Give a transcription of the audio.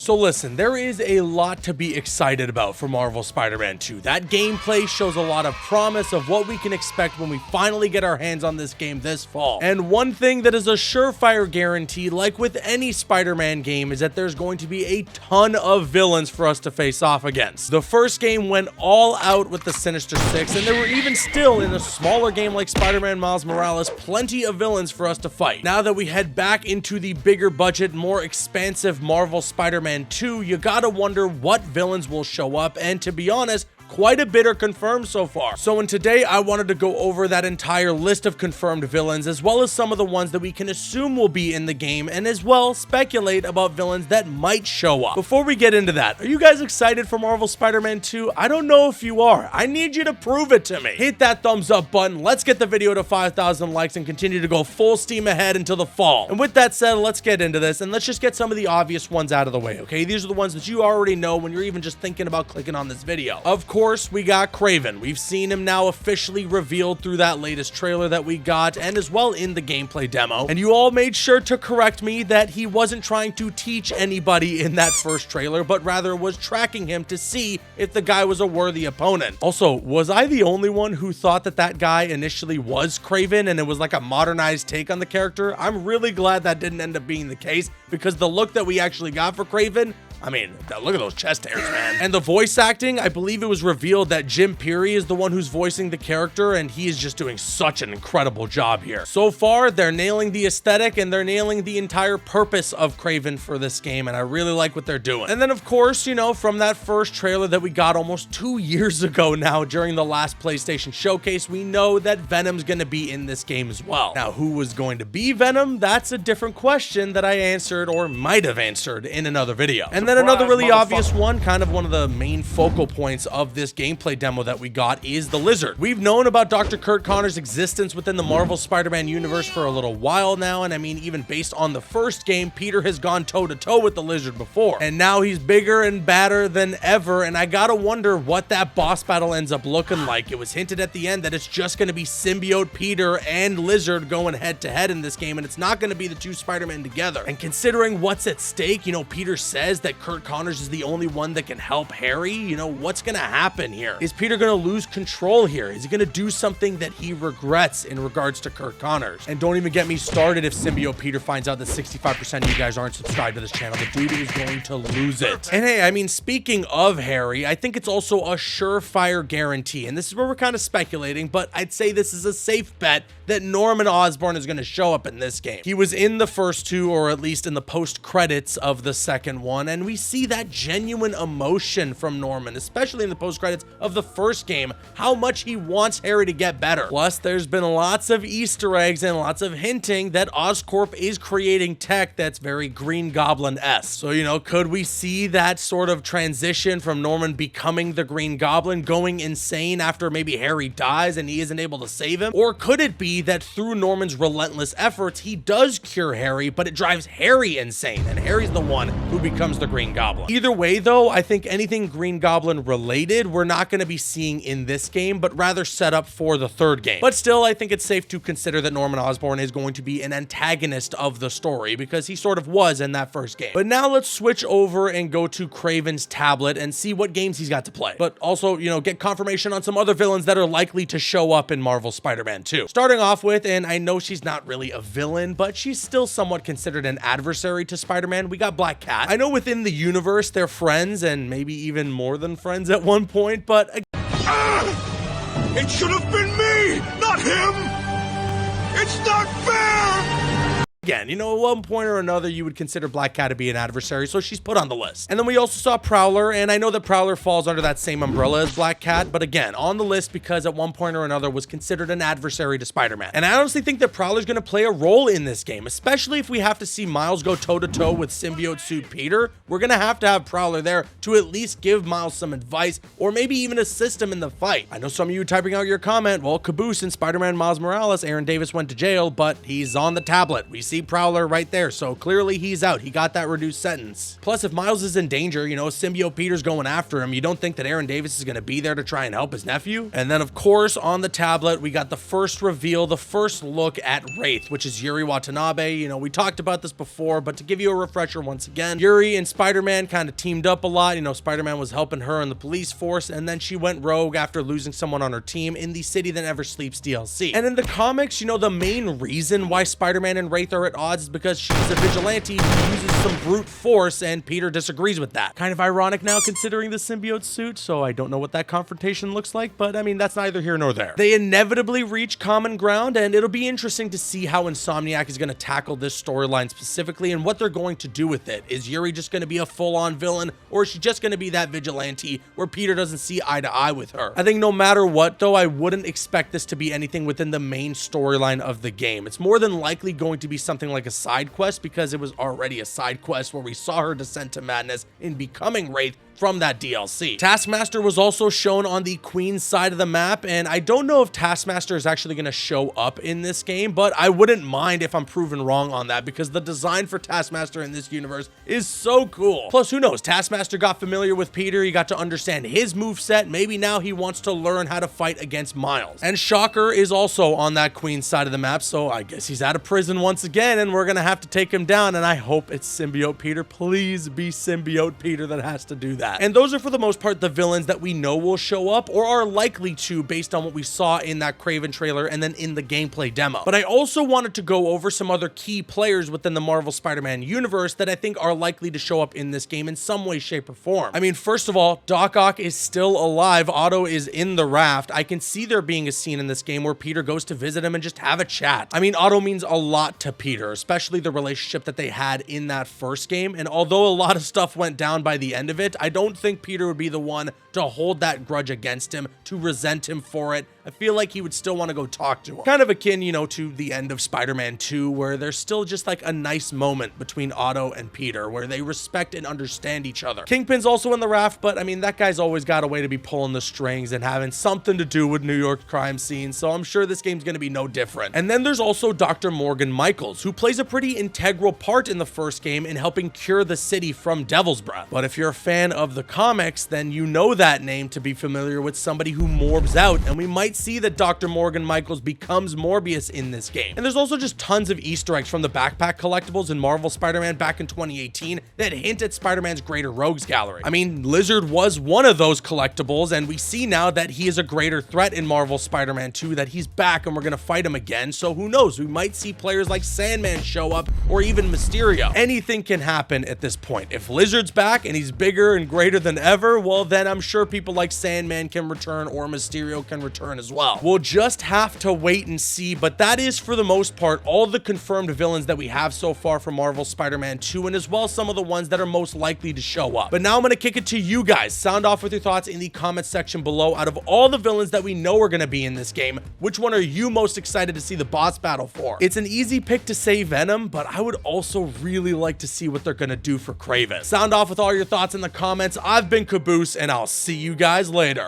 So listen, there is a lot to be excited about for Marvel Spider-Man 2. That gameplay shows a lot of promise of what we can expect when we finally get our hands on this game this fall. And one thing that is a surefire guarantee, like with any Spider-Man game, is that there's going to be a ton of villains for us to face off against. The first game went all out with the Sinister Six, and there were even still, in a smaller game like Spider-Man Miles Morales, plenty of villains for us to fight. Now that we head back into the bigger budget, more expansive Marvel Spider-Man 2, you gotta wonder what villains will show up, and to be honest, quite a bit are confirmed so far. So in today, I wanted to go over that entire list of confirmed villains, as well as some of the ones that we can assume will be in the game, and as well speculate about villains that might show up. Before we get into that, are you guys excited for Marvel Spider-Man 2? I don't know if you are. I need you to prove it to me. Hit that thumbs up button. Let's get the video to 5,000 likes and continue to go full steam ahead until the fall. And with that said, let's get into this, and let's just get some of the obvious ones out of the way, okay? These are the ones that you already know when you're even just thinking about clicking on this video. Of course, we got Kraven. We've seen him now officially revealed through that latest trailer that we got, and as well in the gameplay demo. And you all made sure to correct me that he wasn't trying to teach anybody in that first trailer, but rather was tracking him to see if the guy was a worthy opponent. Also, was I the only one who thought that that guy initially was Kraven and it was like a modernized take on the character? I'm really glad that didn't end up being the case, because the look that we actually got for Kraven, I mean, look at those chest hairs, man. And the voice acting, I believe it was revealed that Jim Peary is the one who's voicing the character, and he is just doing such an incredible job here. So far, they're nailing the aesthetic, and they're nailing the entire purpose of Kraven for this game, and I really like what they're doing. And then, of course, you know, from that first trailer that we got almost 2 years ago now during the last PlayStation Showcase, we know that Venom's gonna be in this game as well. Now, who was going to be Venom? That's a different question that I answered, or might have answered, in another video. And then another really obvious one, kind of one of the main focal points of this gameplay demo that we got, is the Lizard. We've known about Dr. Curt Connors' existence within the Marvel Spider-Man universe for a little while now, and I mean, even based on the first game, Peter has gone toe-to-toe with the Lizard before, and now he's bigger and badder than ever, and I gotta wonder what that boss battle ends up looking like. It was hinted at the end that it's just gonna be Symbiote Peter and Lizard going head-to-head in this game, and it's not gonna be the two Spider-Men together. And considering what's at stake, you know, Peter says that Curt Connors is the only one that can help Harry. You know, what's gonna happen here? Is Peter gonna lose control here? Is he gonna do something that he regrets in regards to Curt Connors? And don't even get me started if Symbiote Peter finds out that 65% of you guys aren't subscribed to this channel. The dude is going to lose it. And hey, I mean, speaking of Harry, I think it's also a surefire guarantee, and this is where we're kind of speculating, but I'd say this is a safe bet that Norman Osborne is going to show up in this game. He was in the first two, or at least in the post credits of the second one, and we see that genuine emotion from Norman, especially in the post credits of the first game, how much he wants Harry to get better. Plus, there's been lots of Easter eggs and lots of hinting that Oscorp is creating tech that's very Green Goblin-esque. So, you know, could we see that sort of transition from Norman becoming the Green Goblin, going insane after maybe Harry dies and he isn't able to save him? Or could it be that through Norman's relentless efforts, he does cure Harry, but it drives Harry insane, and Harry's the one who becomes the Green Goblin? Either way, though, I think anything Green Goblin related, we're not going to be seeing in this game, but rather set up for the third game. But still, I think it's safe to consider that Norman Osborn is going to be an antagonist of the story, because he sort of was in that first game. But now let's switch over and go to Kraven's tablet and see what games he's got to play. But also, you know, get confirmation on some other villains that are likely to show up in Marvel Spider-Man 2. Starting off with, and I know she's not really a villain, but she's still somewhat considered an adversary to Spider-Man, we got Black Cat. I know within the universe they're friends, and maybe even more than friends at one point, but it should have been me, not him! It's not fair! Again, you know, at one point or another, you would consider Black Cat to be an adversary, so she's put on the list. And then we also saw Prowler, and I know that Prowler falls under that same umbrella as Black Cat, but again, on the list because at one point or another was considered an adversary to Spider-Man. And I honestly think that Prowler's gonna play a role in this game, especially if we have to see Miles go toe-to-toe with Symbiote Suit Peter. We're gonna have to have Prowler there to at least give Miles some advice, or maybe even assist him in the fight. I know some of you typing out your comment, well, Caboose in Spider-Man Miles Morales, Aaron Davis went to jail, but he's on the tablet. We see See, Prowler right there. So clearly he's out. He got that reduced sentence. Plus, if Miles is in danger, you know, Symbiote Peter's going after him, you don't think that Aaron Davis is going to be there to try and help his nephew? And then, of course, on the tablet, we got the first reveal, the first look at Wraith, which is Yuri Watanabe. You know, we talked about this before, but to give you a refresher once again, Yuri and Spider-Man kind of teamed up a lot. You know, Spider-Man was helping her in the police force, and then she went rogue after losing someone on her team in the City That Never Sleeps DLC. And in the comics, you know, the main reason why Spider-Man and Wraith are at odds is because she's a vigilante who uses some brute force, and Peter disagrees with that. Kind of ironic now considering the symbiote suit, so I don't know what that confrontation looks like, but I mean, that's neither here nor there. They inevitably reach common ground, and it'll be interesting to see how Insomniac is going to tackle this storyline specifically and what they're going to do with it. Is Yuri just going to be a full-on villain, or is she just going to be that vigilante where Peter doesn't see eye to eye with her? I think no matter what, though, I wouldn't expect this to be anything within the main storyline of the game. It's more than likely going to be something like a side quest, because it was already a side quest where we saw her descent to madness in becoming Wraith from that DLC. Taskmaster was also shown on the Queen's side of the map, and I don't know if Taskmaster is actually going to show up in this game, but I wouldn't mind if I'm proven wrong on that, because the design for Taskmaster in this universe is so cool. Plus, who knows, Taskmaster got familiar with Peter, he got to understand his moveset, maybe now he wants to learn how to fight against Miles. And Shocker is also on that Queen's side of the map, so I guess he's out of prison once again, and we're gonna have to take him down, and I hope it's Symbiote Peter. Please be Symbiote Peter that has to do that. And those are for the most part the villains that we know will show up or are likely to, based on what we saw in that Kraven trailer and then in the gameplay demo. But I also wanted to go over some other key players within the Marvel Spider-Man universe that I think are likely to show up in this game in some way, shape, or form. I mean, first of all, Doc Ock is still alive. Otto is in the raft. I can see there being a scene in this game where Peter goes to visit him and just have a chat. I mean, Otto means a lot to Peter, especially the relationship that they had in that first game. And although a lot of stuff went down by the end of it, I don't think Peter would be the one to hold that grudge against him, to resent him for it. I feel like he would still want to go talk to him. Kind of akin, you know, to the end of Spider-Man 2, where there's still just like a nice moment between Otto and Peter, where they respect and understand each other. Kingpin's also in the raft, but I mean, that guy's always got a way to be pulling the strings and having something to do with New York crime scene, so I'm sure this game's going to be no different. And then there's also Dr. Morgan Michaels, who plays a pretty integral part in the first game in helping cure the city from Devil's Breath. But if you're a fan of the comics, then you know that name to be familiar with somebody who morbs out, and we might see that Dr. Morgan Michaels becomes Morbius in this game. And there's also just tons of Easter eggs from the backpack collectibles in Marvel Spider-Man back in 2018 that hint at Spider-Man's Greater Rogues Gallery. I mean, Lizard was one of those collectibles, and we see now that he is a greater threat in Marvel Spider-Man 2, that he's back and we're gonna fight him again, so who knows, we might see players like Sandman show up, or even Mysterio. Anything can happen at this point. If Lizard's back and he's bigger and greater than ever, well then I'm sure people like Sandman can return, or Mysterio can return as well. We'll just have to wait and see, but that is for the most part all the confirmed villains that we have so far for Marvel Spider-Man 2, and as well some of the ones that are most likely to show up. But now I'm gonna kick it to you guys. Sound off with your thoughts in the comments section below. Out of all the villains that we know are gonna be in this game, which one are you most excited to see the boss battle for? It's an easy pick to say Venom, but I would also really like to see what they're gonna do for Kraven. Sound off with all your thoughts in the comments. I've been Caboose, and I'll see you guys later.